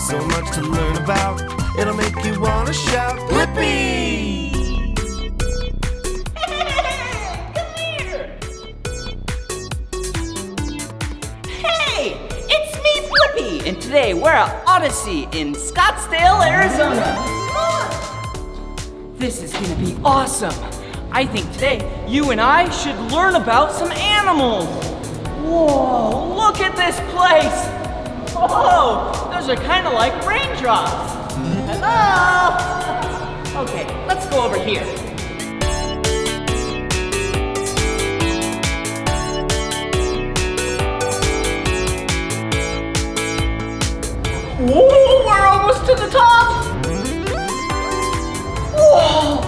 so much to learn about. It'll make you wanna shout, Blippi! Hey, come here! Hey, it's me, Blippi, and today we're at Odyssey in Scottsdale, Arizona. This is gonna be awesome. I think today you and I should learn about some animals. Whoa, look at this place. Whoa, those are kind of like raindrops. Hello? Okay, let's go over here. Whoa, we're almost to the top. Whoa!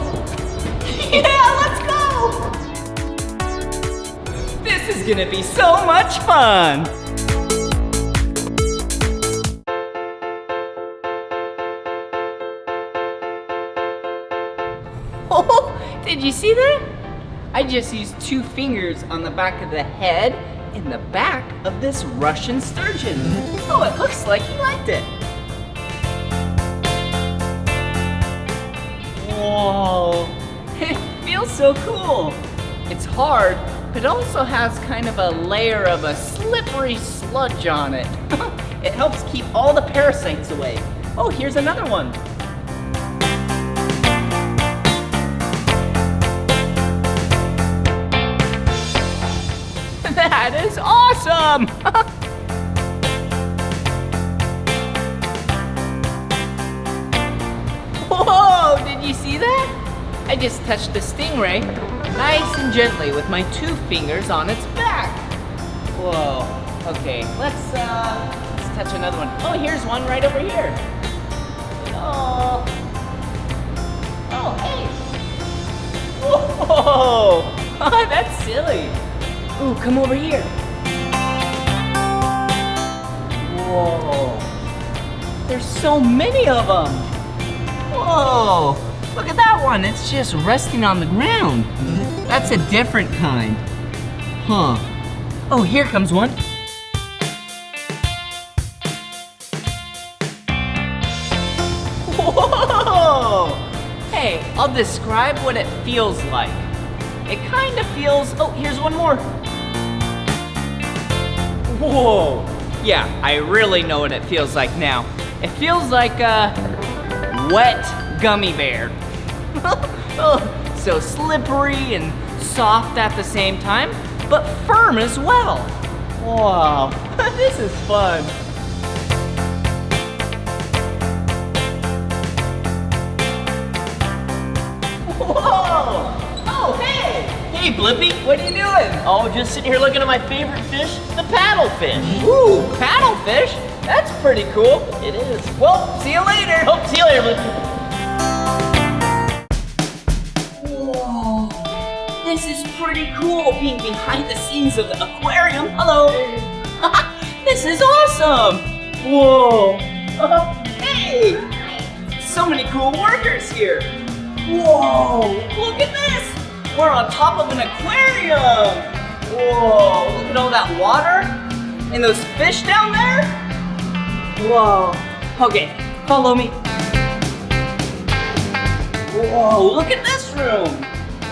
Yeah, let's go! This is gonna be so much fun! Oh, did you see that? I just used 2 fingers on the back of the head and the back of this Russian sturgeon. Oh, it looks like he liked it. Whoa, it feels so cool. It's hard, but it also has kind of a layer of a slippery sludge on it. It helps keep all the parasites away. Oh, here's another one. That is awesome! Whoa, did you see that? I just touched the stingray nice and gently with my 2 fingers on its back. Whoa, okay, let's touch another one. Oh, here's one right over here. Oh, hey. Whoa, that's silly. Ooh, come over here. Whoa, there's so many of them. Whoa, look at that one. It's just resting on the ground. That's a different kind. Huh. Oh, here comes one. Whoa! Hey, I'll describe what it feels like. It kind of feels, oh, here's one more. Whoa. Yeah, I really know what it feels like now. It feels like a wet gummy bear. Oh, so slippery and soft at the same time, but firm as well. Wow, this is fun. Whoa! Oh, hey! Hey, Blippi, what are you doing? Oh, just sitting here looking at my favorite fish, the paddlefish. Ooh, paddlefish? That's pretty cool. It is. Well, see you later. Oh, see you later, Blippi. Whoa, this is pretty cool being behind the scenes of the aquarium. Hello. This is awesome. Whoa. Hey, so many cool workers here. Whoa, look at this. We're on top of an aquarium. Whoa, look at all that water and those fish down there. Whoa, okay, follow me. Whoa, look at this room.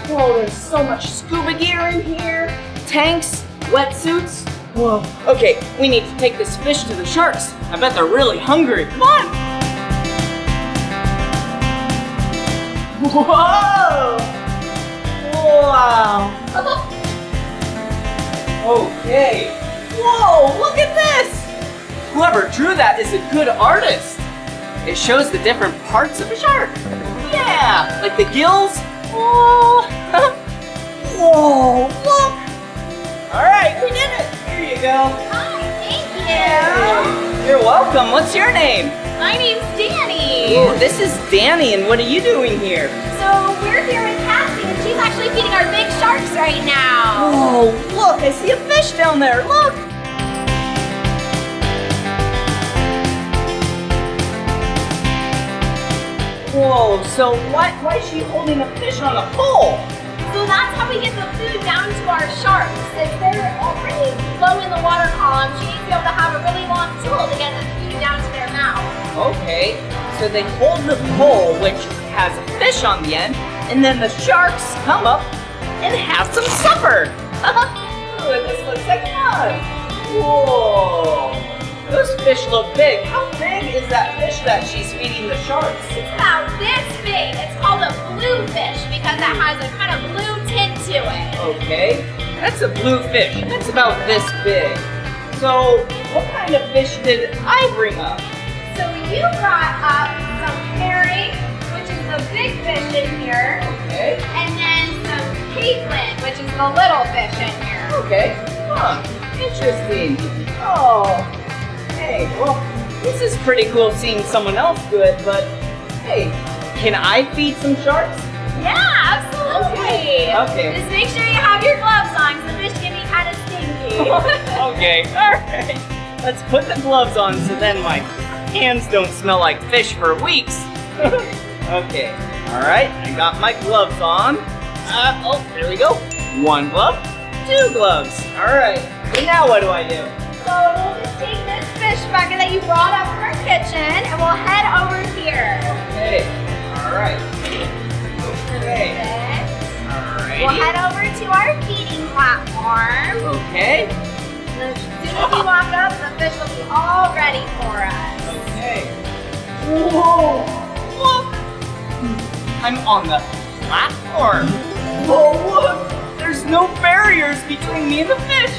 Whoa, there's so much scuba gear in here. Tanks, wetsuits. Whoa, okay, we need to take this fish to the sharks. I bet they're really hungry. Come on. Whoa! Wow! Okay. Whoa, look at this! Whoever drew that is a good artist. It shows the different parts of a shark. Yeah, like the gills. Whoa! Whoa, look! All right, we did it. Here you go. Hi, thank you. Yeah. You're welcome. What's your name? My name's Danny. Ooh, this is Danny, and what are you doing here? So we're here with Cassie, and she's actually feeding our big sharks right now. Oh, look, I see a fish down there. Look. Whoa, so why is she holding a fish on a pole? So that's how we get the food down to our sharks. If they're already low in the water column, she needs to be able to have a really long tool to get the food down to their mouth. Okay, so they hold the pole, which has a fish on the end, and then the sharks come up and have some supper. Ooh, this looks like fun. Whoa, those fish look big. How big is that fish that she's feeding the sharks? It's about this big. It's called a blue fish because it has a kind of blue tint to it. Okay, that's a blue fish. That's about this big. So, what kind of fish did I bring up? So you brought up some herring, which is the big fish in here, Okay, and then some piglet, which is the little fish in here. okay, huh, interesting. Oh, hey, well, this is pretty cool seeing someone else do it, but hey, can I feed some sharks? Yeah, absolutely. Okay. Just make sure you have your gloves on, because the fish can be kind of stinky. Okay, alright. Let's put the gloves on so then my hands don't smell like fish for weeks. Okay, alright, I got my gloves on. Oh, there we go. One glove, two gloves. Alright, so now what do I do? So we'll just take this fish bucket that you brought up from our kitchen, and we'll head over here. Okay, alright. Okay, We'll alrighty. head over to our feeding platform. Okay, As soon as you walk up, the fish will be all ready for us. okay. Whoa, look! I'm on the platform. Whoa, look! There's no barriers between me and the fish.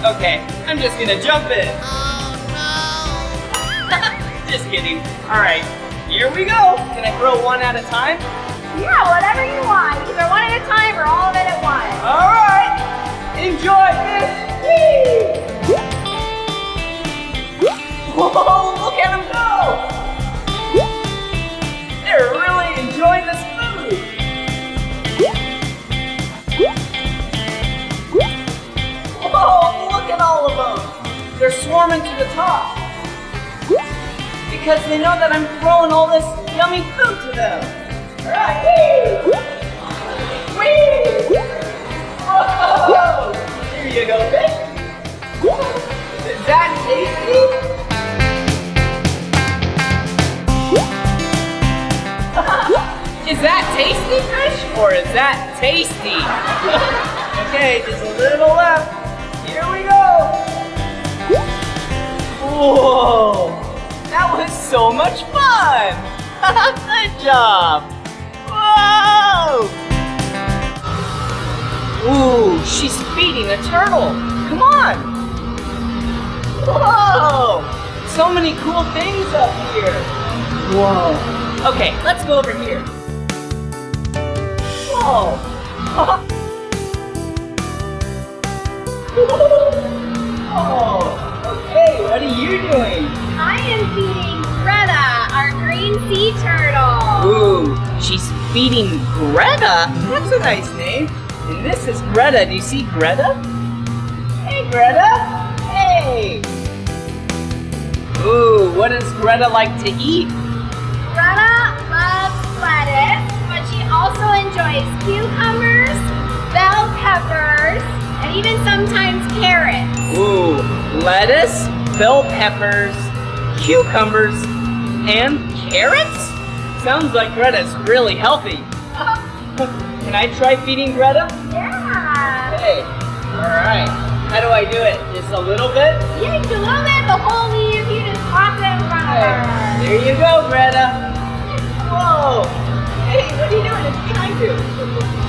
Okay, I'm just gonna jump in. Oh no! Just kidding. Alright, here we go. Can I throw one at a time? Yeah, whatever you want. Either one at a time or all of it at once. Alright! Enjoy fish! Whee! Whoa, look at them go! They're really enjoying this food. Whoa, look at all of them. They're swarming to the top. Because they know that I'm throwing all this yummy food to them. Alright, whee! Whee! Whoa! Here you go, fish. Is that tasty? Is that tasty, fish? Or is that tasty? Okay, just a little left. Here we go. Whoa! That was so much fun! Good job! Whoa! Ooh, she's feeding a turtle. Come on! Whoa! So many cool things up here. Whoa. Okay, let's go over here. Whoa! Oh, okay, what are you doing? I am feeding Greta, our green sea turtle. Ooh, she's feeding Greta? That's a nice name. And this is Greta. Do you see Greta? Hey, Greta. Hey. Ooh, what does Greta like to eat? Greta loves lettuce, but she also enjoys cucumbers, bell peppers, and even sometimes carrots. Ooh, lettuce, bell peppers, cucumbers, and carrots? Sounds like Greta's really healthy. Can I try feeding Greta? Yeah. Hey, alright. How do I do it? Just a little bit? Yeah, just a little bit. The whole leaf, you just pop it in front of her. Hey, there you go, Greta. Whoa. Hey, what are you doing? It's behind you.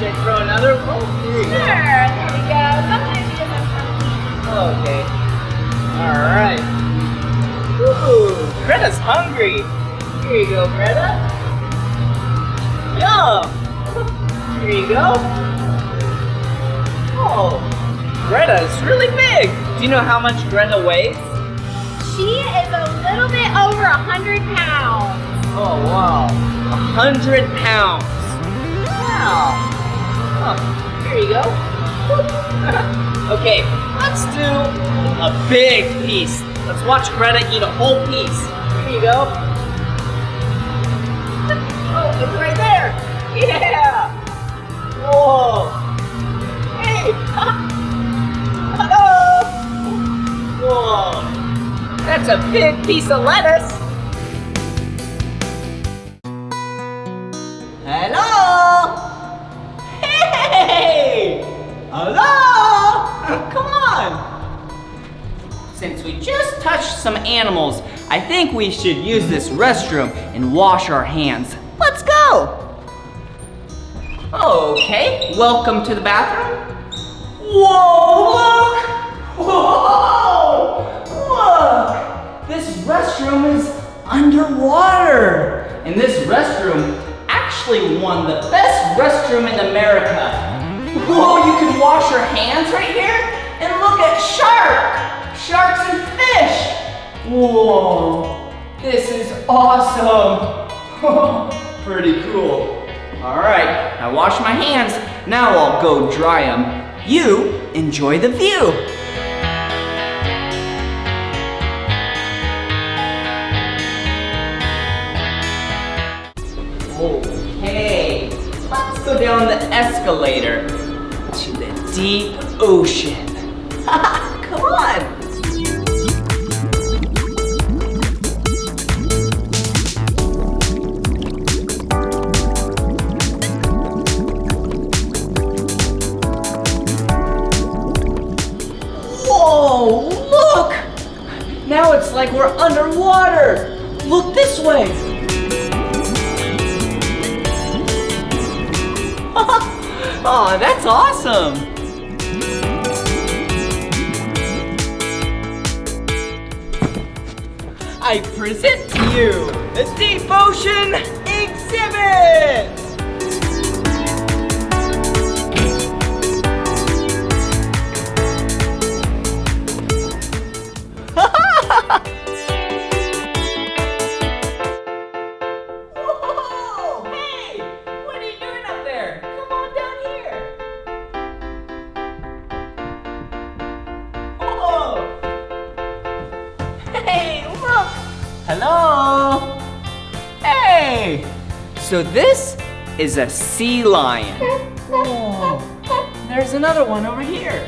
Should I throw another? Oh, there you Sure, there we go. Sometimes she doesn't have go. Okay. Alright. Ooh, Greta's hungry. Here you go, Greta. Yum. Here you go. Oh, Greta is really big. Do you know how much Greta weighs? She is a little bit over 100 pounds. Oh, wow. 100 pounds. Wow. Huh. Here you go. Okay, let's do a big piece. Let's watch Greta eat a whole piece. Here you go. Oh, it's right there. Yeah. Whoa. Hey. Hello. Whoa. That's a big piece of lettuce. some animals, I think we should use this restroom and wash our hands. Let's go! Okay, welcome to the bathroom. Whoa, look! Whoa! Look! This restroom is underwater. And this restroom actually won the best restroom in America. Whoa, you can wash your hands right here? And look at sharks and fish. Whoa, this is awesome. Pretty cool. All right, I washed my hands. Now I'll go dry them. You enjoy the view. Okay, let's go down the escalator to the deep ocean. Come on. Whoa, look! Now it's like we're underwater. Look this way. Oh, that's awesome. I present to you the Deep Ocean Exhibit! Whoa! Hey! What are you doing up there? Come on down here. Whoa! Hey, look! Hello! Hey! So this is a sea lion. Whoa! There's another one over here.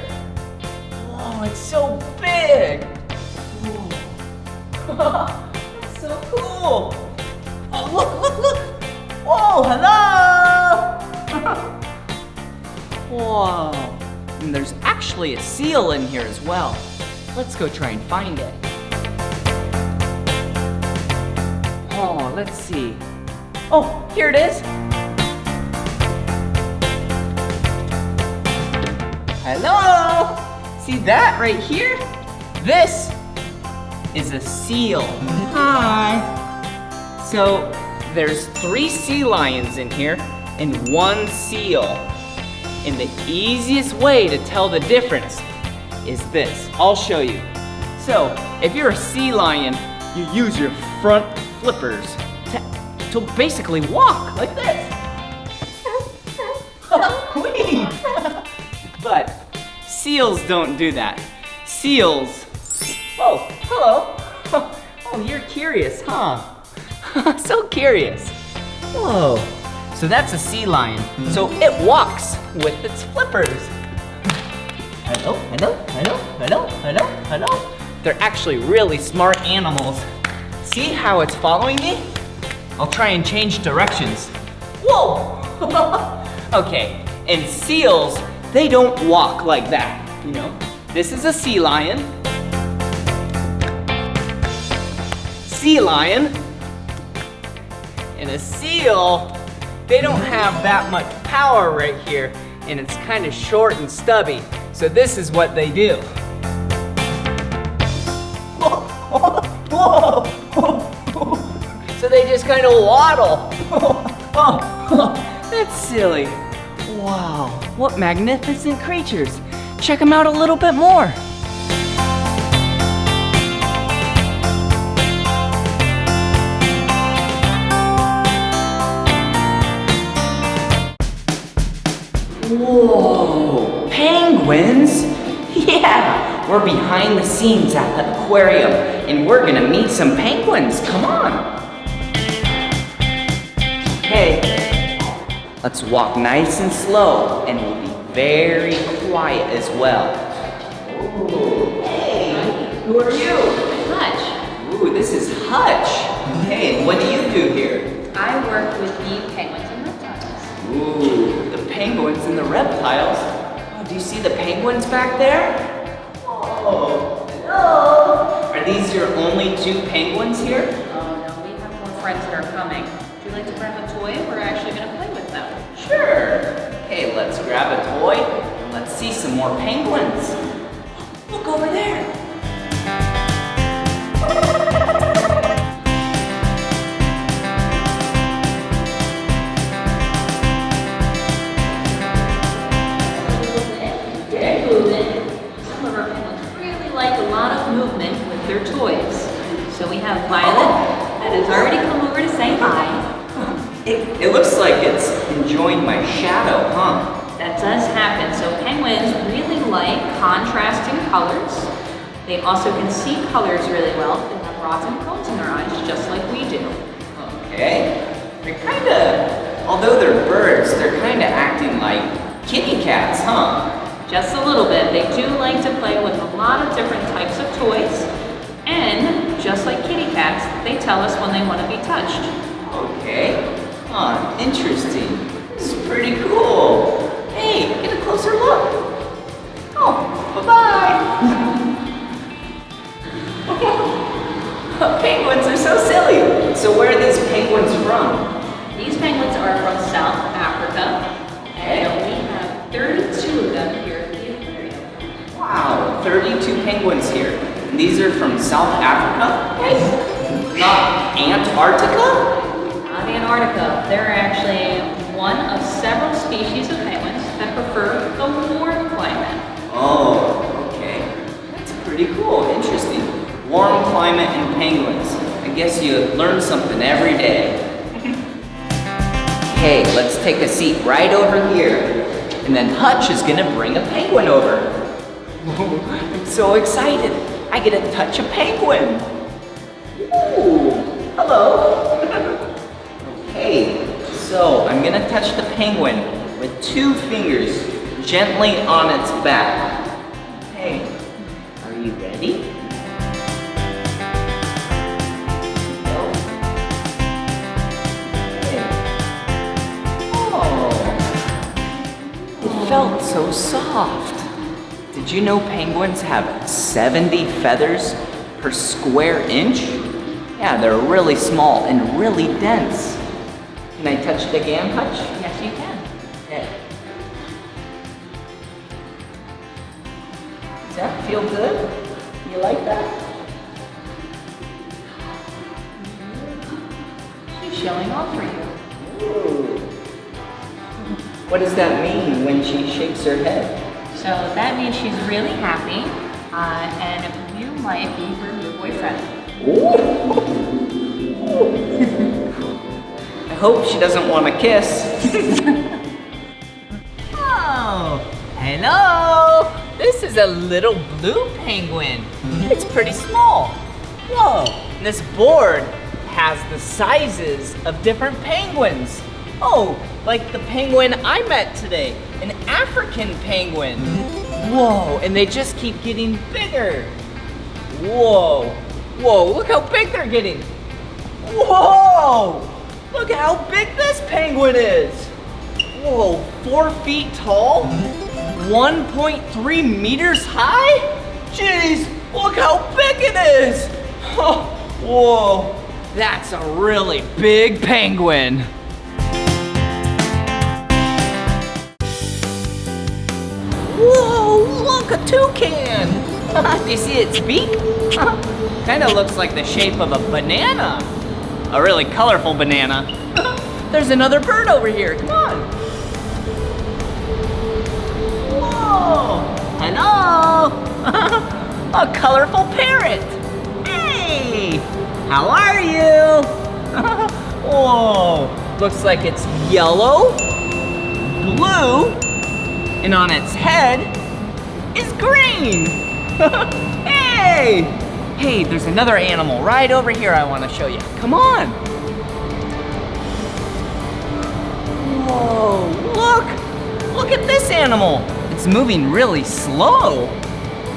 Whoa, it's so big! Whoa. That's so cool! Oh, look! Whoa, hello! Whoa! And there's actually a seal in here as well. Let's go try and find it. Oh, let's see. Oh, here it is. Hello! See that right here? This is a seal. Hi. So there's 3 sea lions in here and 1 seal. And the easiest way to tell the difference is this. I'll show you. So if you're a sea lion, you use your front flippers to basically walk like this. Whee! But seals don't do that. Seals, oh, hello. Oh, you're curious, huh? So curious. Whoa, so that's a sea lion. So it walks with its flippers. Hello. They're actually really smart animals. See how it's following me? I'll try and change directions. Whoa! Okay, and seals, they don't walk like that, you know? This is a sea lion. Sea lion. And a seal, they don't have that much power right here, and it's kind of short and stubby. So this is what they do. Whoa. So they just kind of waddle. That's silly. Wow, what magnificent creatures. Check them out a little bit more. Whoa, penguins? Yeah, we're behind the scenes at the aquarium and we're gonna meet some penguins. Come on. Okay, let's walk nice and slow and we'll be very quiet as well. Ooh, hey, who are you? Hutch. Ooh, this is Hutch. Hey, what do you do here? I work with the penguins and reptiles. Ooh, the penguins and the reptiles. Oh, do you see the penguins back there? Oh, hello. Are these your only 2 penguins here? Oh no, we have more friends that are coming. Would you like to grab a toy? We're actually going to play with them. Sure. Okay, let's grab a toy and let's see some more penguins. Look over there. Some of our penguins really like a lot of movement with their toys. So we have Violet that has already come over to say hi. It looks like it's enjoying my shadow, huh? That does happen. So penguins really like contrasting colors. They also can see colors really well. They have rods and cones in their eyes, just like we do. Okay. They're kinda, although they're birds, they're kinda acting like kitty cats, huh? Just a little bit. They do like to play with a lot of different types of toys. And just like kitty cats, they tell us when they want to be touched. Okay. Huh, interesting. This is pretty cool. Hey, get a closer look. Oh, bye-bye. Penguins are so silly. So where are these penguins from? These penguins are from South Africa. And we have 32 of them here at the aquarium. Wow, 32 penguins here. And these are from South Africa? Not Antarctica? Not Antarctica. They're actually one of several species of penguins that prefer the warm climate. Oh, okay. That's pretty cool, interesting. Warm climate and penguins. I guess you learn something every day. Hey, let's take a seat right over here. And then Hutch is gonna bring a penguin over. I'm so excited. I get to touch a penguin. Ooh, hello. Okay, so I'm gonna touch the penguin with 2 fingers gently on its back. Hey, are you ready? It felt so soft. Did you know penguins have 70 feathers per square inch? Yeah, they're really small and really dense. Can I touch it again, Hutch? Yes, you can. Okay. Does that feel good? You like that? She's showing off for you. Ooh. What does that mean when she shakes her head? So that means she's really happy, and you might be her new boyfriend. I hope she doesn't want to kiss. Oh, hello! This is a little blue penguin. It's pretty small. Whoa, this board has the sizes of different penguins. Oh, like the penguin I met today, an African penguin. Whoa, and they just keep getting bigger. Whoa, whoa, look how big they're getting. Whoa, look at how big this penguin is. Whoa, 4 feet tall, 1.3 meters high? Jeez, look how big it is. Whoa, that's a really big penguin. Whoa, look, a toucan! Do you see its beak? Kind of looks like the shape of a banana. A really colorful banana. There's another bird over here, come on. Whoa, hello! A colorful parrot. Hey, how are you? Whoa, looks like it's yellow, blue, and on its head is green. Hey! Hey, there's another animal right over here I want to show you. Come on. Whoa, look! Look at this animal. It's moving really slow.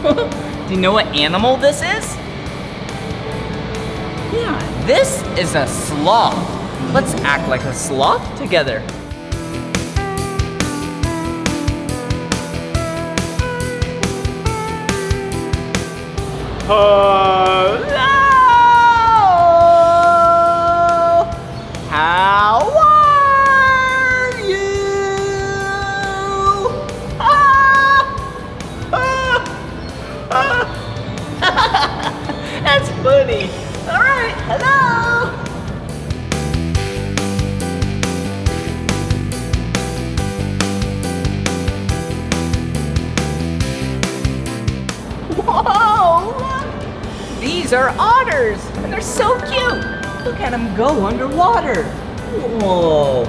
Do you know what animal this is? Yeah, this is a sloth. Let's act like a sloth together. Hello! How are you? That's funny. All right, hello. Whoa, look. These are otters, and they're so cute. Look at them go underwater. Whoa.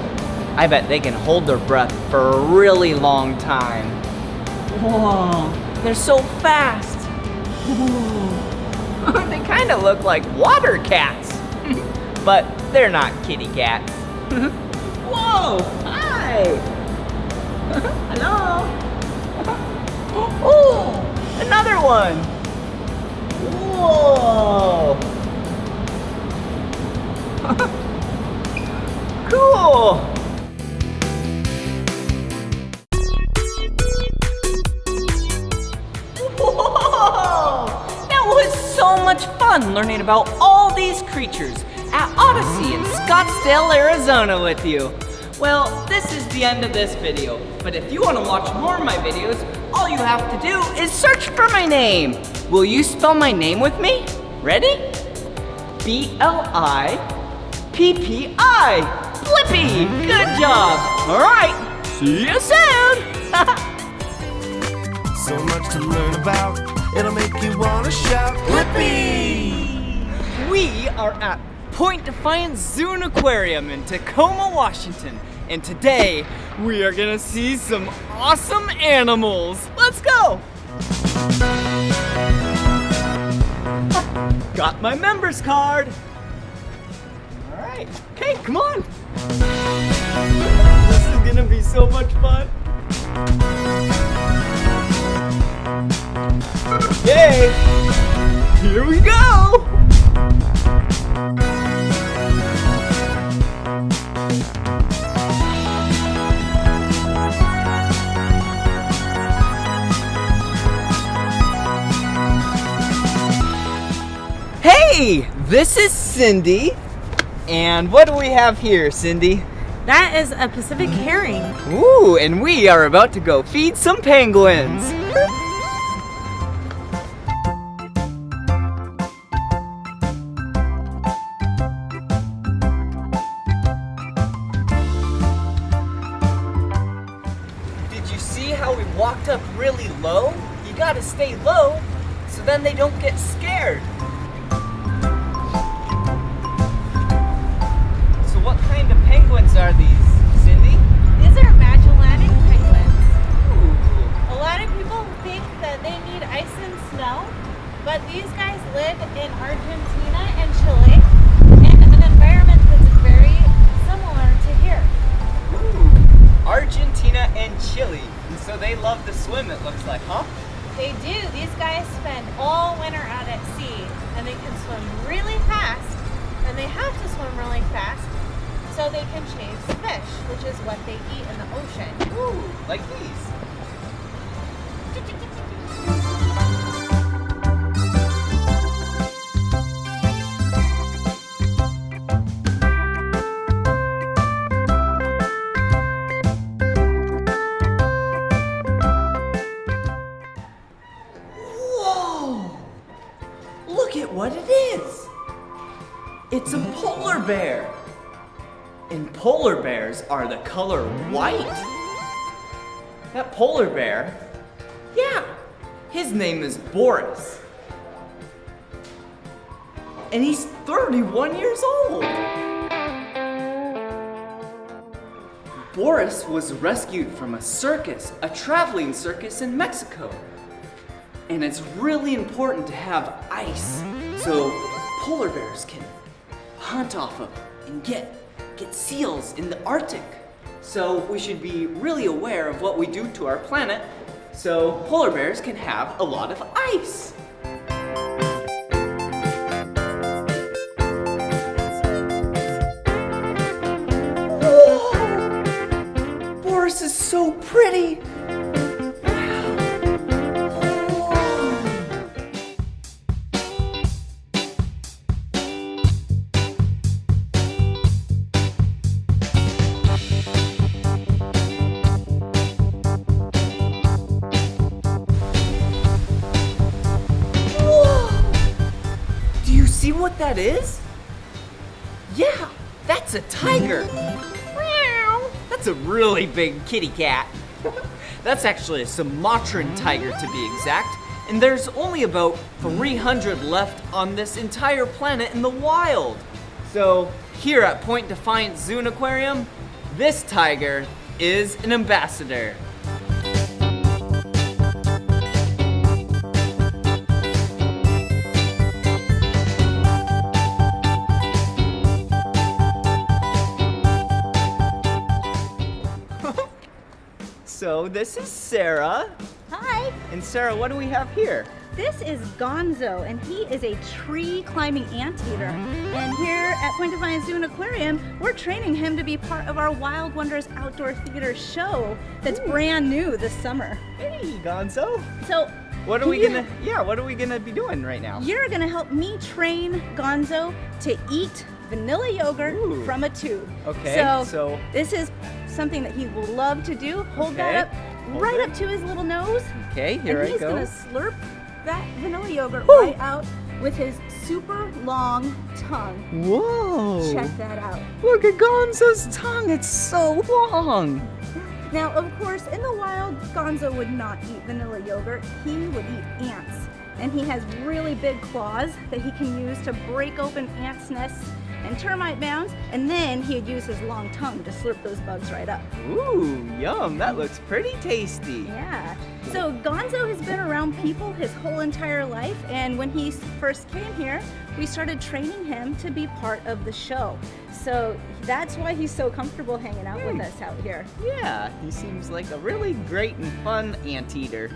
I bet they can hold their breath for a really long time. Whoa. They're so fast. Whoa. They kind of look like water cats. But they're not kitty cats. Whoa. Hi. Hello. Oh, another one. Whoa. Cool. Whoa. That was so much fun learning about all these creatures at Odyssey in Scottsdale, Arizona with you. Well, this is the end of this video, but if you want to watch more of my videos, all you have to do is search for my name. Will you spell my name with me? Ready? B-L-I-P-P-I. Blippi! Good job! Alright, see you soon! So much to learn about, it'll make you want to shout, Blippi! We are at Point Defiance Zoo and Aquarium in Tacoma, Washington. And today, we are gonna see some awesome animals. Let's go! Got my member's card. All right, okay, come on. This is gonna be so much fun. Okay, here we go. Hey, this is Cindy. And what do we have here, Cindy? That is a Pacific herring. Ooh, and we are about to go feed some penguins. Did you see how we walked up really low? You gotta stay low so then they don't get scared. What kind of penguins are these, Cindy? These are Magellanic penguins. Ooh. A lot of people think that they need ice and snow, but these guys live in Argentina and Chile in an environment that's very similar to here. Ooh. Argentina and Chile. And so they love to swim, it looks like, huh? They do. These guys spend all winter out at sea, and they can swim really fast, and they have to swim really fast so they can chase fish, which is what they eat in the ocean. Ooh, like these. Whoa! Look at what it is. It's a polar bear. And polar bears are the color white. That polar bear, yeah, his name is Boris. And he's 31 years old. Boris was rescued from a circus, a traveling circus in Mexico. And it's really important to have ice so polar bears can hunt off of and get seals in the Arctic. So we should be really aware of what we do to our planet so polar bears can have a lot of ice. Whoa! Boris is so pretty. Wow. that is? Yeah, that's a tiger. That's a really big kitty cat. That's actually a Sumatran tiger to be exact. And there's only about 300 left on this entire planet in the wild. So here at Point Defiance Zoo and Aquarium, this tiger is an ambassador. So this is Sarah. Hi. And Sarah, what do we have here? This is Gonzo, and he is a tree-climbing anteater. And here at Point Defiance Zoo and Aquarium, we're training him to be part of our Wild Wonders Outdoor Theater show that's brand new this summer. Hey, Gonzo. So, What are we gonna be doing right now? you're gonna help me train Gonzo to eat vanilla yogurt Ooh. from a tube. Okay, so- this is something that he will love to do. Hold that up Hold right it. up to his little nose. Okay, here and I he's go. gonna slurp that vanilla yogurt Woo. right out with his super long tongue. Whoa! Check that out. Look at Gonzo's tongue, it's so long. Now, of course, in the wild, Gonzo would not eat vanilla yogurt. He would eat ants. And he has really big claws that he can use to break open ants' nests and termite mounds, and then he'd use his long tongue to slurp those bugs right up. Ooh, yum, that looks pretty tasty. Yeah. So Gonzo has been around people his whole entire life, and when he first came here, we started training him to be part of the show. So that's why he's so comfortable hanging out with us out here. Yeah, he seems like a really great and fun anteater.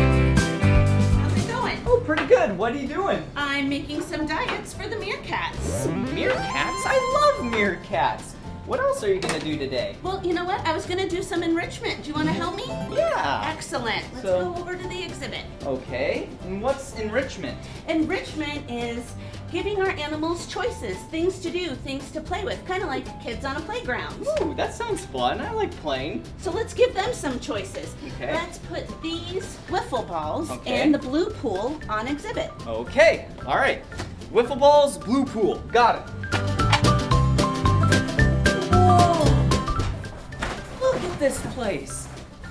How's it going? Oh, pretty good. What are you doing? I'm making some diets for the meerkats. Meerkats? I love meerkats. What else are you gonna do today? Well, you know what? I was gonna do some enrichment. Do you want to help me? Yeah. Excellent. Let's So- go over to the exhibit. Okay. And what's enrichment? Enrichment is giving our animals choices, things to do, things to play with, kind of like kids on a playground. Ooh, that sounds fun. I like playing. So let's give them some choices. Okay. Let's put these wiffle balls Okay. and the blue pool on exhibit. Okay. All right. Wiffle balls, blue pool. Got it. Whoa! Look at this place.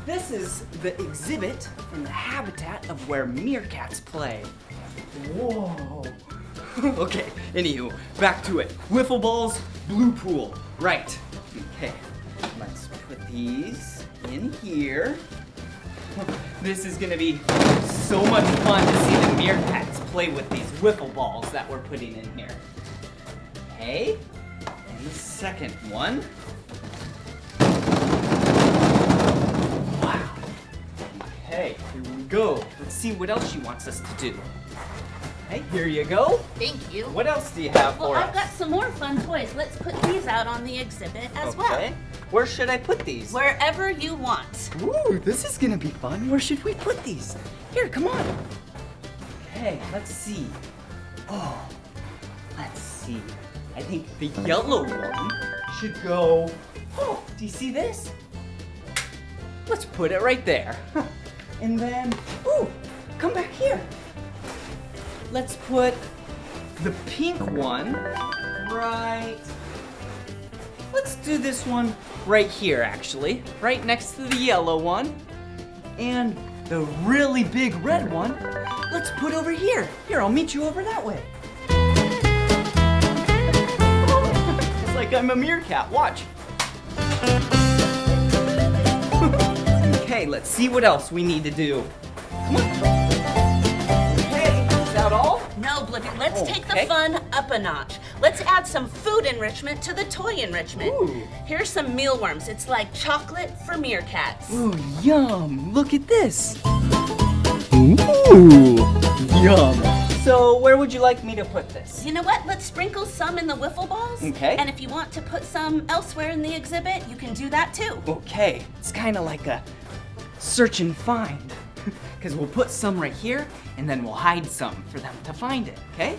This is the exhibit from the habitat of where meerkats play. Whoa. Okay, anywho, back to it. Wiffle balls, blue pool. Right. Okay, let's put these in here. This is gonna be so much fun to see the meerkats play with these wiffle balls that we're putting in here. Okay, and the second one. Wow. Okay, here we go. Let's see what else she wants us to do. Hey, here you go. Thank you. What else do you have Well, for I've us? got some more fun toys. Let's put these out on the exhibit as well. Okay. Where should I put these? Wherever you want. Ooh, this is gonna be fun. Where should we put these? Here, come on. Okay, let's see. Oh, let's see. I think the yellow one should go. Oh, do you see this? Let's put it right there. And then, ooh, come back here. Let's put the pink one right. Let's do this one right here, actually. Right next to the yellow one. And the really big red one, let's put over here. Here, I'll meet you over that way. It's like I'm a meerkat, watch. Okay, let's see what else we need to do. Come on. Okay, is that all? No, Blippi, let's take the Okay. fun up a notch. Let's add some food enrichment to the toy enrichment. Ooh. Here's some mealworms. It's like chocolate for meerkats. Ooh, yum. Look at this. Ooh, yum. So where would you like me to put this? You know what? Let's sprinkle some in the wiffle balls. Okay. And if you want to put some elsewhere in the exhibit, you can do that too. Okay, it's kind of like a search and find. Because we'll put some right here, and then we'll hide some for them to find it, okay?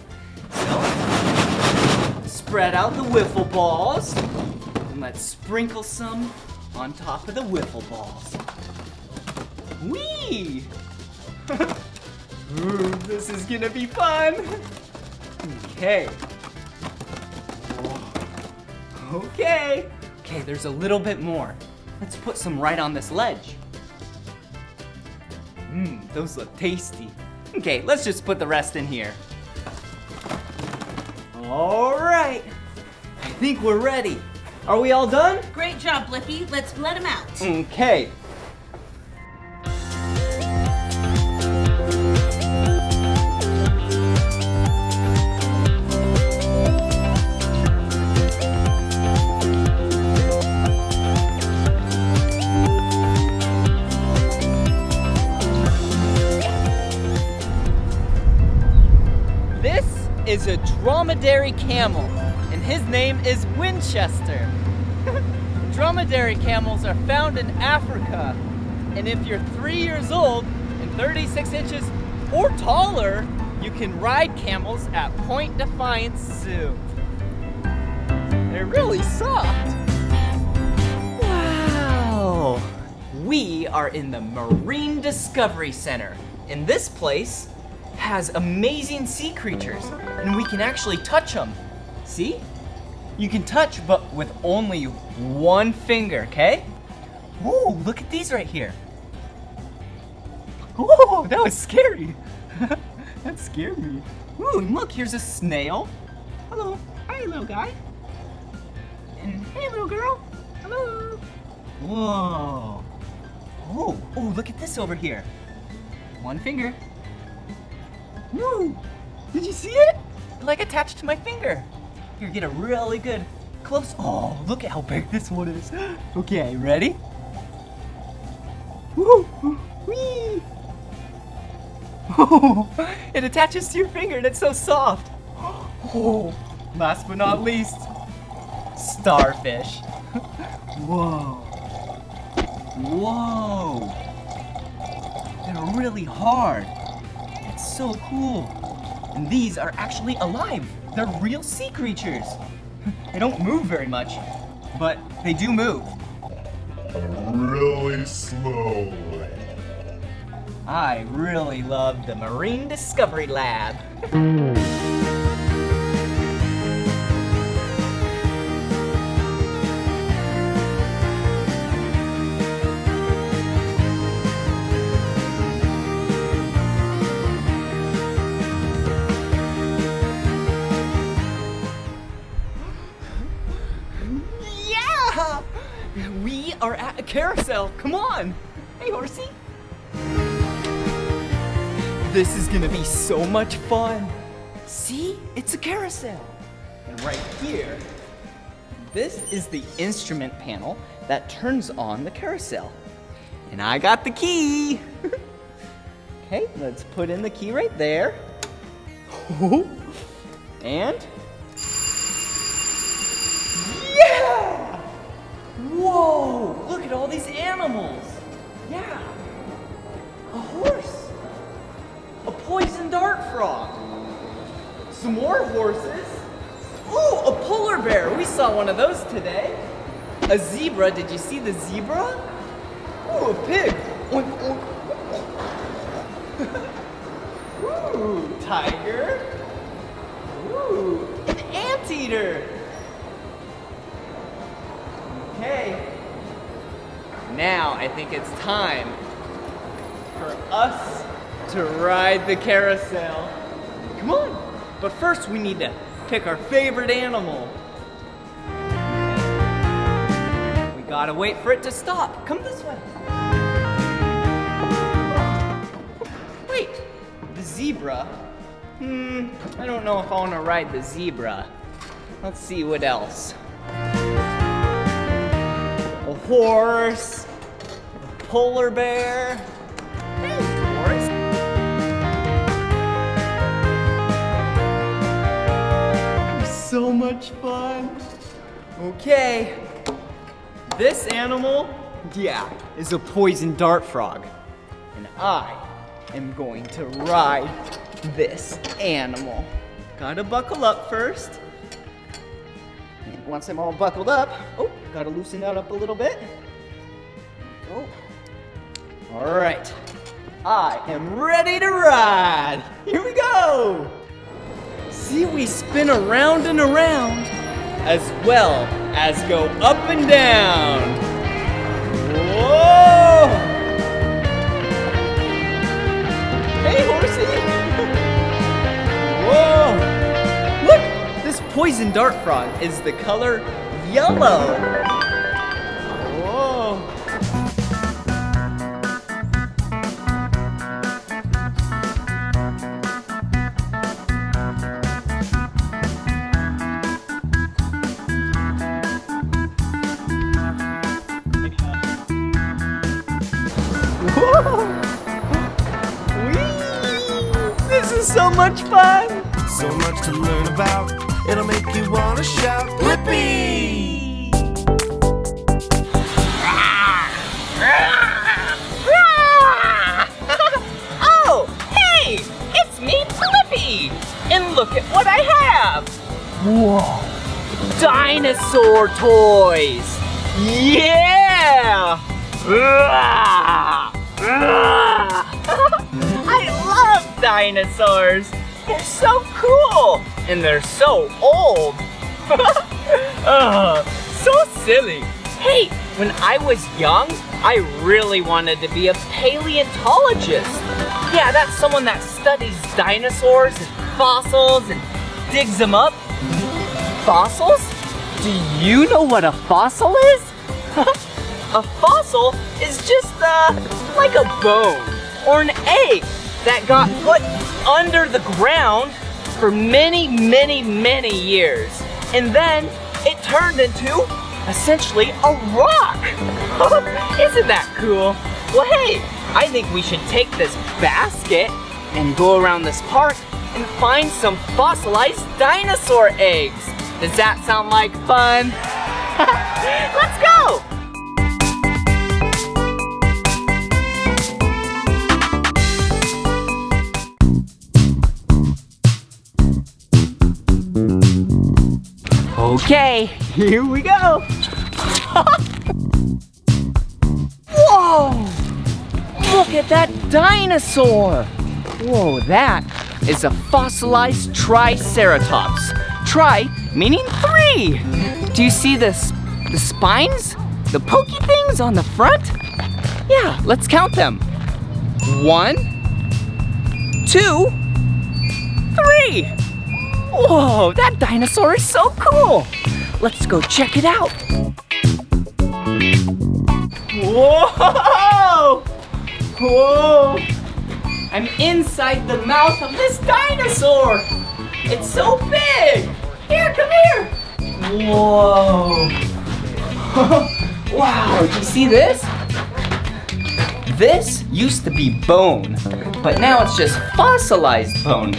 So, spread out the wiffle balls, and let's sprinkle some on top of the wiffle balls. Whee! Ooh, this is gonna be fun. Okay. Okay. Okay, there's a little bit more. Let's put some right on this ledge. Those look tasty. Okay, let's just put the rest in here. All right. I think we're ready. Are we all done? Great job, Blippi. Let's let him out. Okay. Is a dromedary camel, and his name is Winchester. Dromedary camels are found in Africa, and if you're 3 years old and 36 inches or taller, you can ride camels at Point Defiance Zoo. They're really soft. Wow! We are in the Marine Discovery Center, and this place has amazing sea creatures, and we can actually touch them. See? You can touch, but with only one finger, okay? Ooh, look at these right here. Ooh, that was scary. That scared me. Ooh, and look, here's a snail. Hello. Hi, little guy. And hey, little girl. Hello. Whoa. Oh, look at this over here. One finger. Woo! Did you see it? Like attached to my finger. Here, get a really good close. Oh, look at how big this one is. Okay, ready? Woo! Whee! Oh, it attaches to your finger and it's so soft. Oh, last but not least, starfish. Whoa. Whoa. They're really hard. It's so cool. And these are actually alive. They're real sea creatures. They don't move very much, but they do move. Really slowly. I really love the Marine Discovery Lab. We are at a carousel. Come on. Hey, horsey. This is gonna be so much fun. See? It's a carousel. And right here, this is the instrument panel that turns on the carousel. And I got the key. Okay, let's put in the key right there. And yeah! Whoa! Look at all these animals! Yeah! A horse! A poison dart frog! Some more horses! Ooh, a polar bear! We saw one of those today! A zebra, did you see the zebra? Ooh, a pig! Oink, oink. Ooh, tiger! Ooh, an anteater! Okay, now I think it's time for us to ride the carousel. Come on, but first we need to pick our favorite animal. We gotta wait for it to stop. Come this way. Wait, the zebra? I don't know if I want to ride the zebra. Let's see what else. A horse, a polar bear. Hey, horse. So much fun. Okay, this animal, is a poison dart frog. And I am going to ride this animal. Gotta buckle up first. And once I'm all buckled up, gotta loosen that up a little bit. Oh. All right. I am ready to ride. Here we go. See, we spin around and around, as well as go up and down. Whoa! Hey, horsey! Whoa! Look! This poison dart frog is the color yellow. Whoa! This is so much fun! So much to learn about, it'll make you wanna shout, Blippi! Oh, hey! It's me, Blippi! And look at what I have! Whoa! Dinosaur toys! Yeah! I love dinosaurs! They're so cool! And they're so old! So silly! Hey, when I was young, I really wanted to be a paleontologist. Yeah, that's someone that studies dinosaurs and fossils and digs them up. Fossils? Do you know what a fossil is? A fossil is just like a bone or an egg that got put under the ground for many, many, many years. And then it turned into essentially a rock. Isn't that cool? Well, hey, I think we should take this basket and go around this park and find some fossilized dinosaur eggs. Does that sound like fun? Let's go! Okay, here we go. Whoa! Look at that dinosaur. Whoa, that is a fossilized triceratops. Tri meaning 3. Do you see the spines? The pokey things on the front? Yeah, let's count them. 1, 2, 3. Whoa, that dinosaur is so cool. Let's go check it out. Whoa! Whoa! I'm inside the mouth of this dinosaur. It's so big. Here, come here. Whoa. Wow, do you see this? This used to be bone, but now it's just fossilized bone.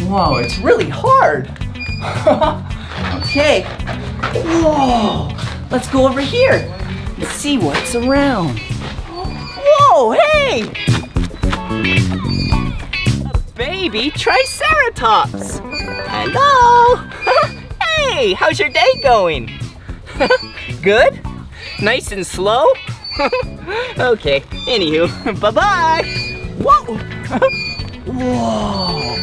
Whoa, it's really hard. Okay. Whoa, let's go over here and see what's around. Whoa, hey! A baby triceratops. Hello. Hey, how's your day going? Good? Nice and slow? Okay, anywho, bye-bye. Whoa! Whoa!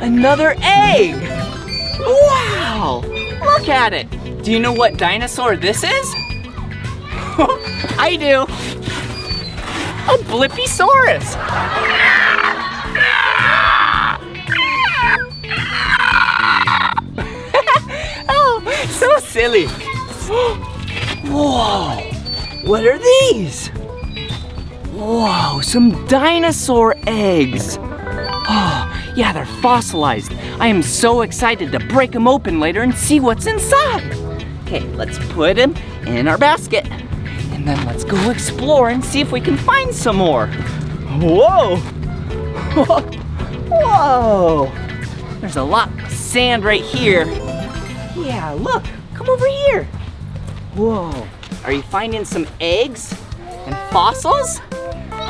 Another egg! Wow! Look at it! Do you know what dinosaur this is? I do! A Blippisaurus! Oh, so silly! Whoa! What are these? Whoa, some dinosaur eggs! Oh, yeah, they're fossilized. I am so excited to break them open later and see what's inside. Okay, let's put them in our basket. And then let's go explore and see if we can find some more. Whoa! Whoa! There's a lot of sand right here. Yeah, look, come over here. Whoa, are you finding some eggs and fossils?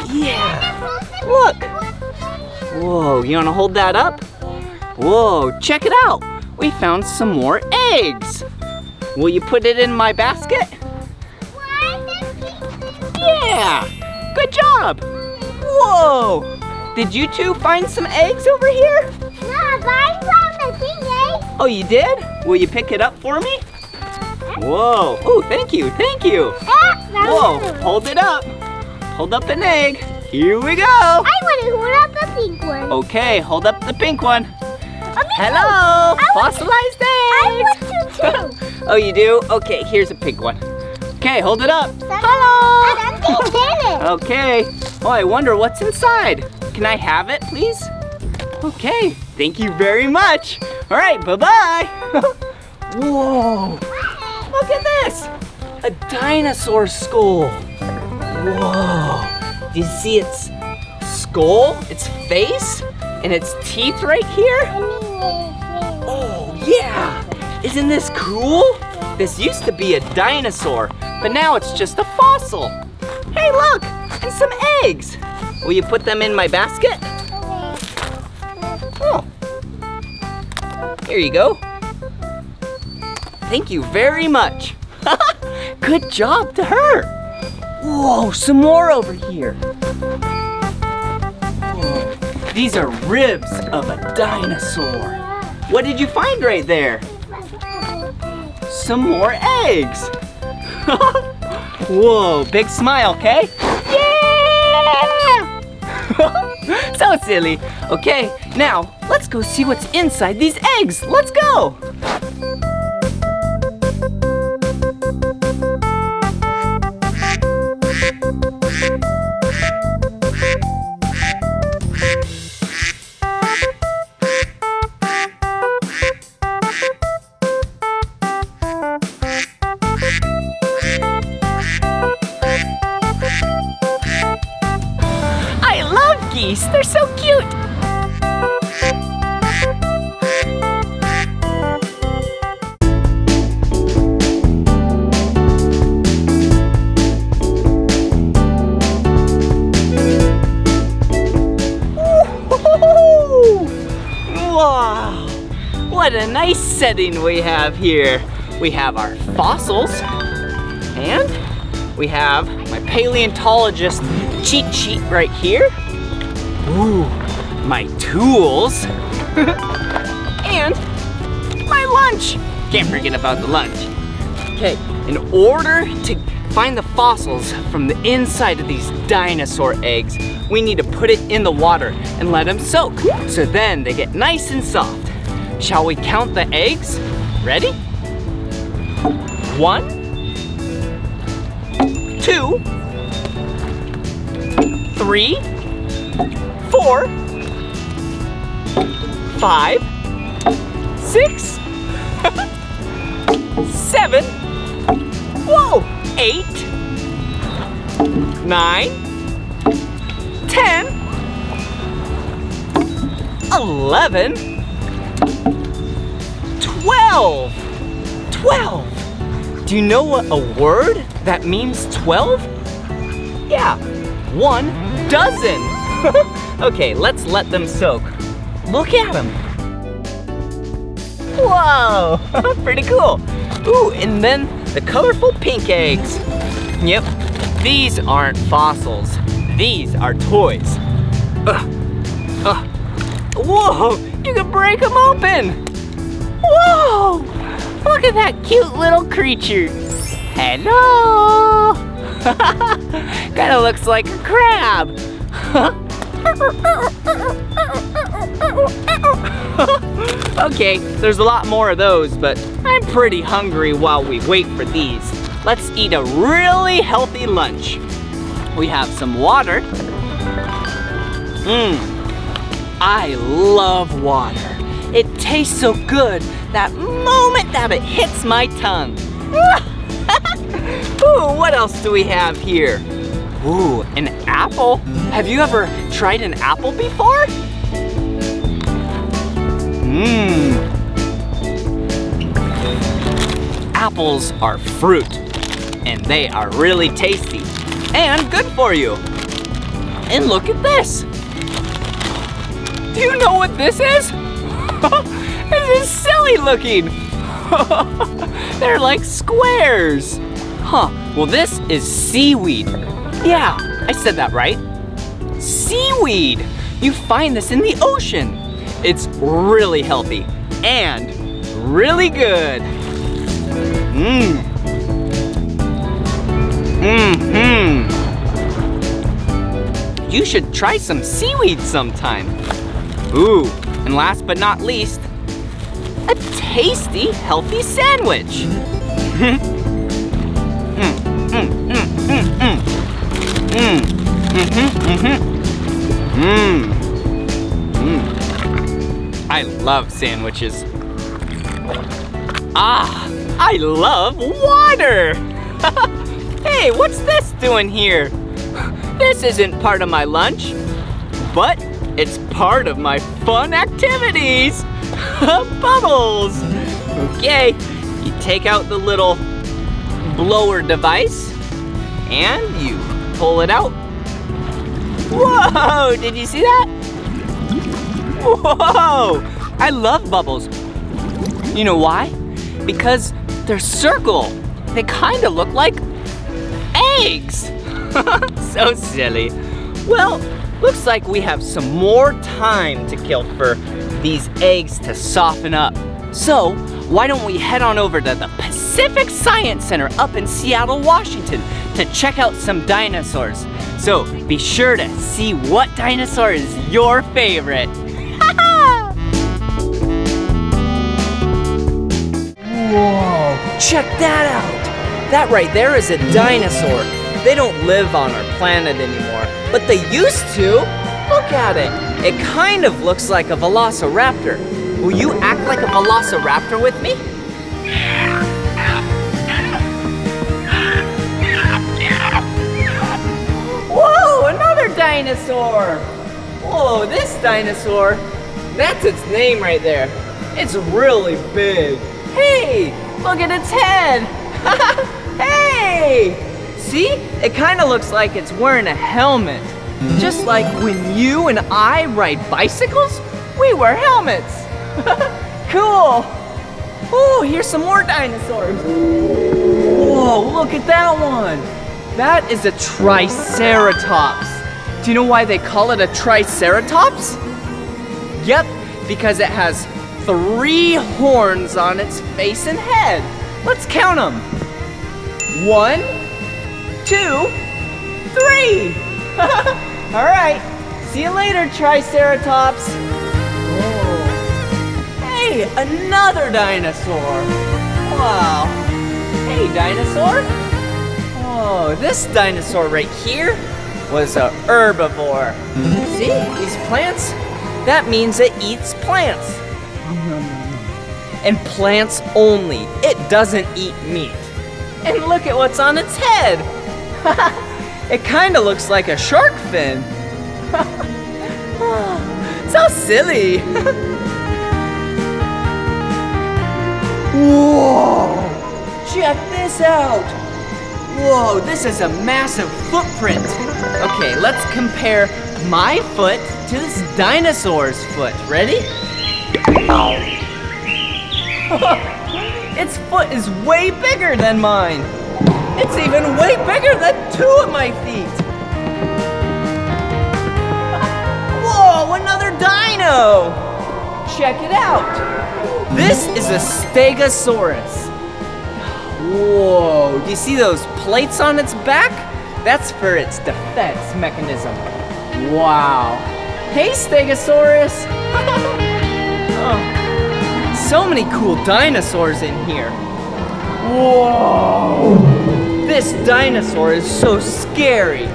Yeah, look. Whoa, you wanna hold that up? Whoa, check it out. We found some more eggs. Will you put it in my basket? Yeah! Good job! Whoa! Did you two find some eggs over here? No, but I found a big egg. Oh, you did? Will you pick it up for me? Whoa! Oh, thank you, thank you! Whoa! Hold it up! Hold up an egg! Here we go! I want to hold up the pink one. Okay, hold up the pink one. Hello! Fossilized eggs! I want to too. Oh, you do? Okay, here's a pink one. Okay, hold it up. Hello! Okay. Oh, I wonder what's inside. Can I have it, please? Okay, thank you very much. All right, bye-bye. Whoa, look at this. A dinosaur skull. Whoa, do you see its skull, its face, and its teeth right here? Oh, yeah. Isn't this cool? This used to be a dinosaur, but now it's just a fossil. Hey, look, and some eggs. Will you put them in my basket? Oh, here you go. Thank you very much. Good job to her. Whoa, some more over here. Whoa. These are ribs of a dinosaur. What did you find right there? Some more eggs. Whoa, big smile, okay? Yeah! So silly. Okay, now let's go see what's inside these eggs. Let's go. They're so cute! Wow! What a nice setting we have here. We have our fossils, and we have my paleontologist cheat sheet right here. Ooh, my tools, and my lunch. Can't forget about the lunch. Okay, in order to find the fossils from the inside of these dinosaur eggs, we need to put it in the water and let them soak, so then they get nice and soft. Shall we count the eggs? Ready? 1, 2, 3, 4, 5, 6, 7, whoa, 8, 9, 10, 11, 12. 12. Do you know what a word that means 12? Yeah, 1 dozen. Okay, let's let them soak. Look at them. Whoa, pretty cool. Ooh, and then the colorful pink eggs. Yep, these aren't fossils. These are toys. Whoa, you can break them open. Whoa, look at that cute little creature. Hello. Kinda looks like a crab. Okay, there's a lot more of those, but I'm pretty hungry while we wait for these. Let's eat a really healthy lunch. We have some water. I love water. It tastes so good that moment that it hits my tongue. Ooh, what else do we have here? Ooh, an apple. Have you ever tried an apple before? Apples are fruit, and they are really tasty and good for you. And look at this. Do you know what this is? This is silly looking. They're like squares. Huh, well this is seaweed. Yeah, I said that right. Seaweed! You find this in the ocean. It's really healthy and really good. You should try some seaweed sometime. Ooh, and last but not least, a tasty, healthy sandwich. I love sandwiches. Ah, I love water. Hey, what's this doing here? This isn't part of my lunch, but it's part of my fun activities. Bubbles. Okay, you take out the little blower device and you pull it out. Whoa, did you see that? Whoa, I love bubbles. You know why? Because they're circle. They kind of look like eggs. So silly. Well, looks like we have some more time to kill for these eggs to soften up. So, why don't we head on over to the Pacific Science Center up in Seattle, Washington to check out some dinosaurs. So, be sure to see what dinosaur is your favorite. Whoa, check that out. That right there is a dinosaur. They don't live on our planet anymore, but they used to. Look at it. It kind of looks like a velociraptor. Will you act like a velociraptor with me? Whoa, another dinosaur. Whoa, this dinosaur, that's its name right there. It's really big. Hey, look at its head. Hey! See? It kind of looks like it's wearing a helmet. Just like when you and I ride bicycles, we wear helmets. Cool. Oh, here's some more dinosaurs. Whoa, look at that one. That is a triceratops. Do you know why they call it a triceratops? Yep, because it has 3 horns on its face and head. Let's count them. 1, 2, 3. All right, see you later, Triceratops. Whoa. Hey, another dinosaur. Wow. Hey, dinosaur. Oh, this dinosaur right here was a herbivore. See, these plants? That means it eats plants. And plants only. It doesn't eat meat. And look at what's on its head. It kind of looks like a shark fin. So silly. Whoa, check this out. Whoa, this is a massive footprint. Okay, let's compare my foot to this dinosaur's foot. Ready? Its foot is way bigger than mine. It's even way bigger than 2 of my feet. Whoa, another dino. Check it out. This is a Stegosaurus. Whoa, do you see those plates on its back? That's for its defense mechanism. Wow. Hey, Stegosaurus. Oh, so many cool dinosaurs in here. Whoa. This dinosaur is so scary.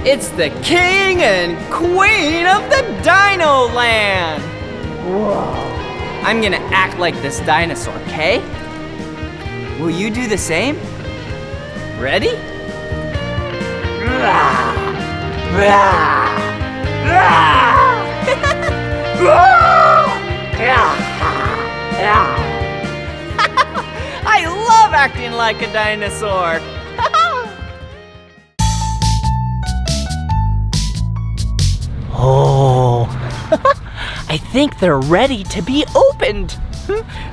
It's the king and queen of the Dino Land. Whoa. I'm gonna act like this dinosaur, okay? Will you do the same? Ready? I love acting like a dinosaur. Oh, I think they're ready to be opened.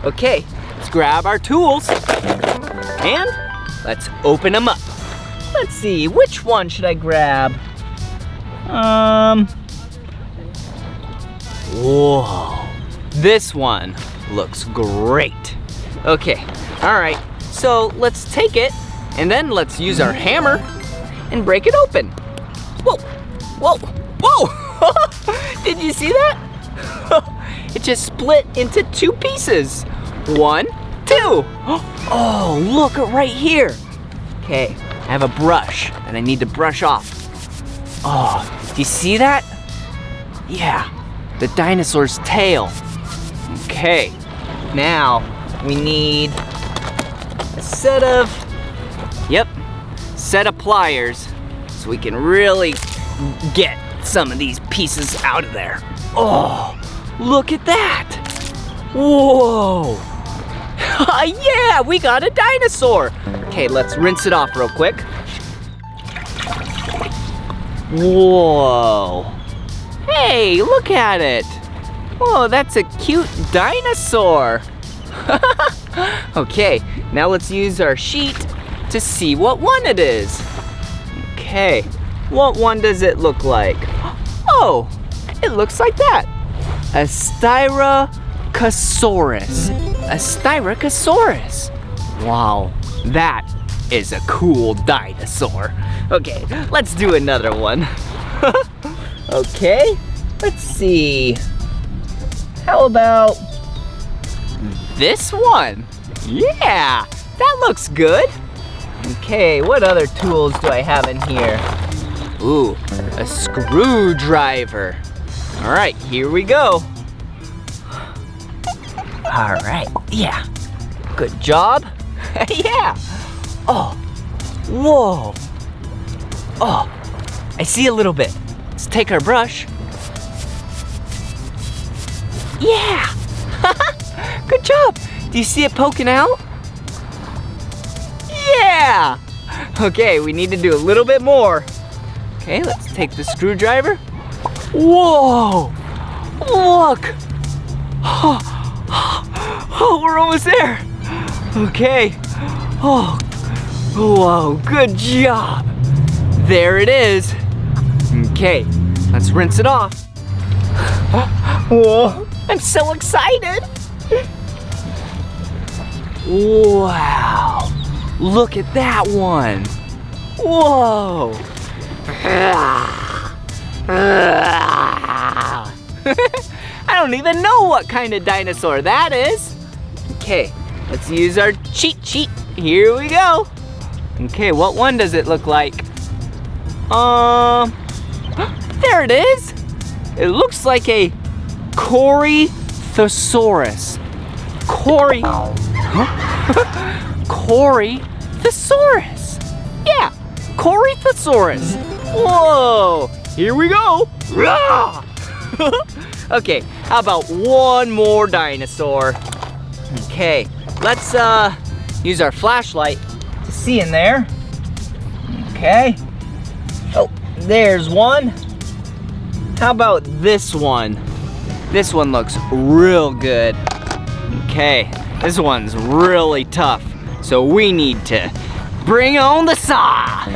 Okay, let's grab our tools and let's open them up. let's see, which one should I grab? Whoa, this one looks great. Okay, all right, so let's take it and then let's use our hammer and break it open. Whoa, whoa, whoa! Did you see that? It just split into 2 pieces. 1, 2. Oh, look right here. Okay, I have a brush and I need to brush off. Oh, do you see that? Yeah, the dinosaur's tail. Okay, now we need a set of pliers so we can really get some of these pieces out of there. Oh, look at that. Whoa. Yeah, we got a dinosaur. Okay, let's rinse it off real quick. Whoa. Hey, look at it. Whoa, that's a cute dinosaur. Okay, now let's use our sheet to see what one it is. Okay, what one does it look like? Oh, it looks like that. A Styracosaurus. A Styracosaurus. Wow, that is a cool dinosaur. Okay, let's do another one. Okay, let's see. How about this one? Yeah, that looks good. Okay, what other tools do I have in here? Ooh, a screwdriver. All right, here we go. All right, yeah, good job. Yeah. Oh, whoa. Oh, I see a little bit. Let's take our brush. Yeah. Good job. Do you see it poking out? Yeah. Okay, we need to do a little bit more. Okay, let's take the screwdriver. Whoa. Look. Oh, we're almost there. Okay. Oh, whoa, good job. There it is. Okay, let's rinse it off. Whoa, I'm so excited. Wow, look at that one. Whoa. I don't even know what kind of dinosaur that is. Okay, let's use our cheat sheet. Here we go. Okay, what one does it look like? There it is. It looks like a Corythosaurus. Corythosaurus. Yeah, Corythosaurus. Whoa, here we go. Okay, how about one more dinosaur? Okay, let's use our flashlight to see in there. Okay. Oh, there's one. How about this one? This one looks real good. Okay, this one's really tough, so we need to bring on the saw.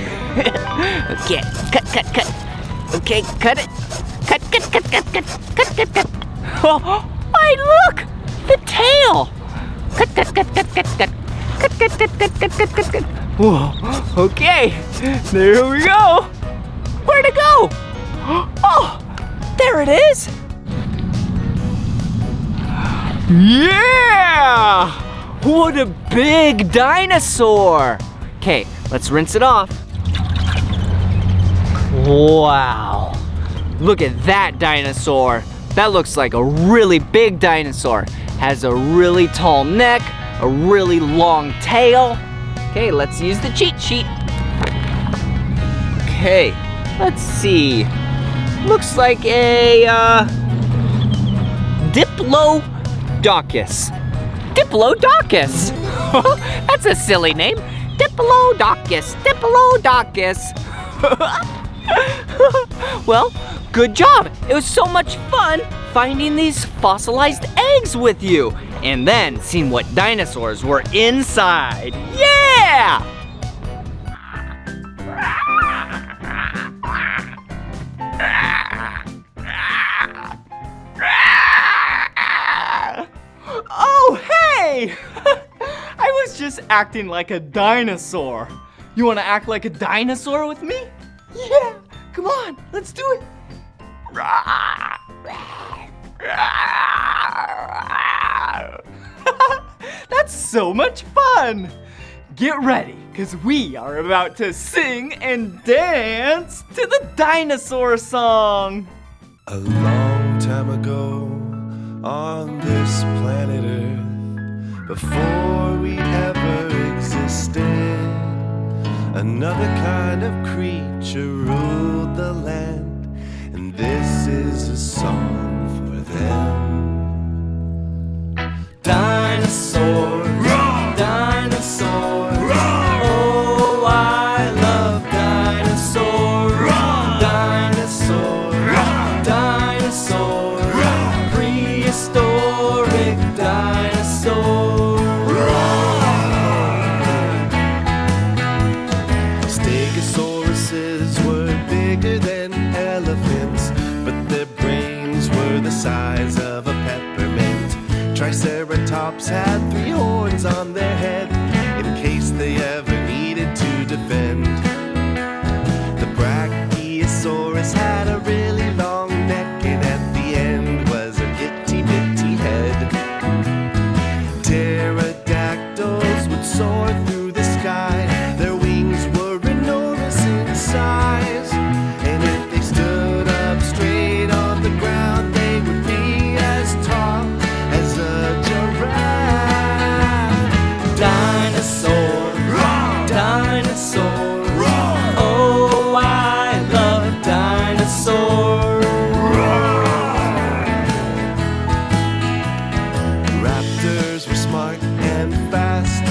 Okay, cut. Okay, cut it. Cut. Oh, hey, look! The tail! Cut. Whoa, okay, there we go. Where'd it go? Oh, there it is. Yeah! What a big dinosaur! Okay, let's rinse it off. Wow. Look at that dinosaur. That looks like a really big dinosaur. Has a really tall neck, a really long tail. Okay, let's use the cheat sheet. Okay, let's see. Looks like a Diplodocus. Diplodocus. That's a silly name. Diplodocus. Well, good job. It was so much fun finding these fossilized eggs with you and then seeing what dinosaurs were inside. Yeah! acting like a dinosaur. You want to act like a dinosaur with me? Yeah, come on, let's do it. That's so much fun. Get ready, because we are about to sing and dance to the dinosaur song. A long time ago on this planet Earth, before we ever existed, another kind of creature ruled the land, and this is a song for them. Dinosaurs, dinosaurs, oh I love dinosaurs, dinosaurs, dinosaurs, prehistoric dinosaurs. Stegosauruses were bigger than elephants, but their brains were the size of a peppermint. Triceratops had 3 horns on their head in case they ever needed to defend. The Brachiosaurus had a really long neck, and at the end was a itty bitty head. Pterodactyls would soar through the sky. Their wings were enormous in size, and if they stood up straight on the ground, they would be as tall as a giraffe. Dinosaur, dinosaur, oh I love dinosaurs. Raptors were smart and fast,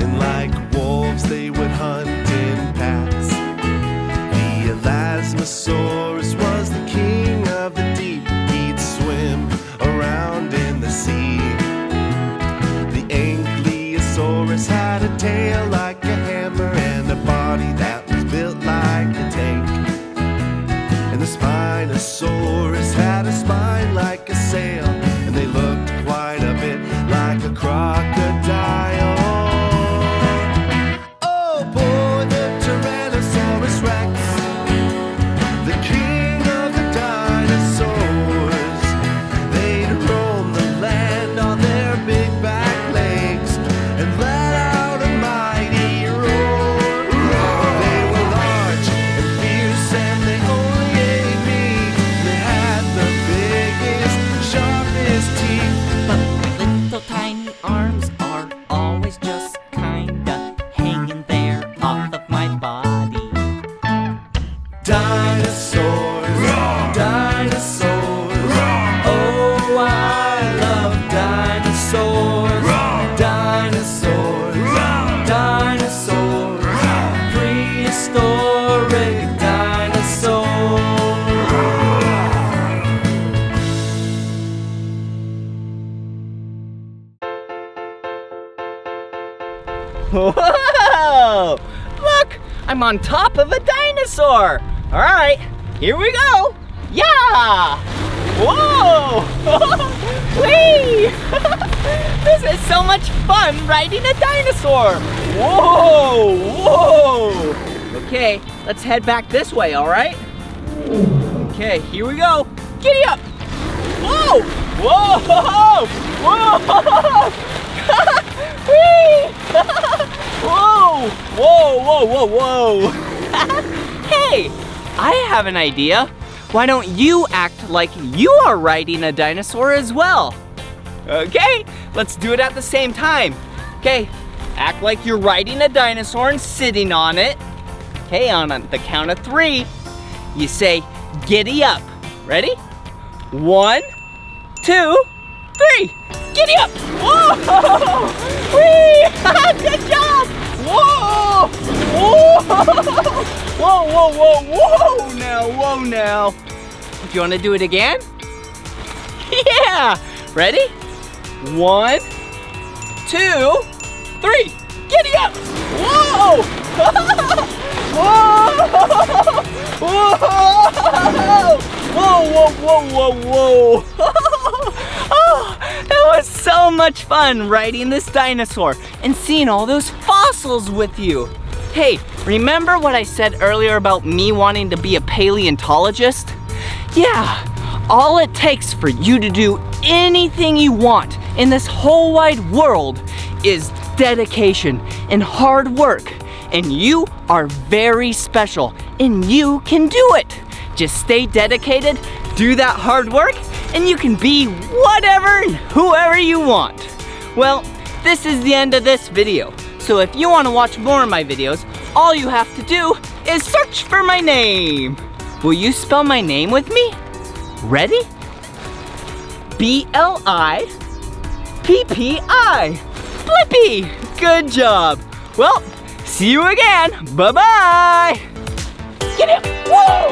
and like wolves they would hunt in packs. The Elasmosaurus was the king of the deep. He'd swim around in the sea. The Ankylosaurus had a tail like a hammer and a body that was built like a tank. And the Spinosaurus had a spine like a sail, and they looked quite a bit like a crocodile. Oh boy, the Tyrannosaurus Rex, the king of the dinosaurs. They'd roam the land on their big back legs and let out a mighty roar. They were large and fierce, and they only ate meat. They had the biggest, sharpest teeth. But my little tiny arms are always just kinda hanging there off of my body. Dinosaurs, dinosaurs, oh I love dinosaurs, dinosaurs, dinosaurs, prehistoric dinosaurs. Whoa! Look, I'm on top of a dinosaur. All right, here we go. Yeah! Whoa! Whee! This is so much fun riding a dinosaur. Whoa! Whoa! Okay, let's head back this way, all right? Okay, here we go. Giddy up! Whoa! Whoa! Whoa! Whee! Whoa! Whoa, whoa, whoa, whoa! Hey, I have an idea. Why don't you act like you are riding a dinosaur as well? Okay, let's do it at the same time. Okay, act like you're riding a dinosaur and sitting on it. Okay, on the count of 3, you say, giddy up. Ready? 1, 2, 3. Giddy up! Whoa! Whee! Good job! Whoa! Whoa! Whoa, whoa, whoa, whoa now. Do you want to do it again? Yeah! Ready? 1, 2, 3. Giddy up! Whoa! Whoa! Whoa! Whoa, whoa, whoa, whoa, whoa! Oh, That was so much fun riding this dinosaur and seeing all those fossils with you. Hey, remember what I said earlier about me wanting to be a paleontologist? Yeah, all it takes for you to do anything you want in this whole wide world is dedication and hard work. And you are very special, and you can do it. Just stay dedicated, do that hard work, and you can be whatever and whoever you want. Well, this is the end of this video. So if you want to watch more of my videos, all you have to do is search for my name. Will you spell my name with me? Ready? B-L-I-P-P-I. Blippi! Good job. Well, see you again. Bye-bye. Get it? Whoa!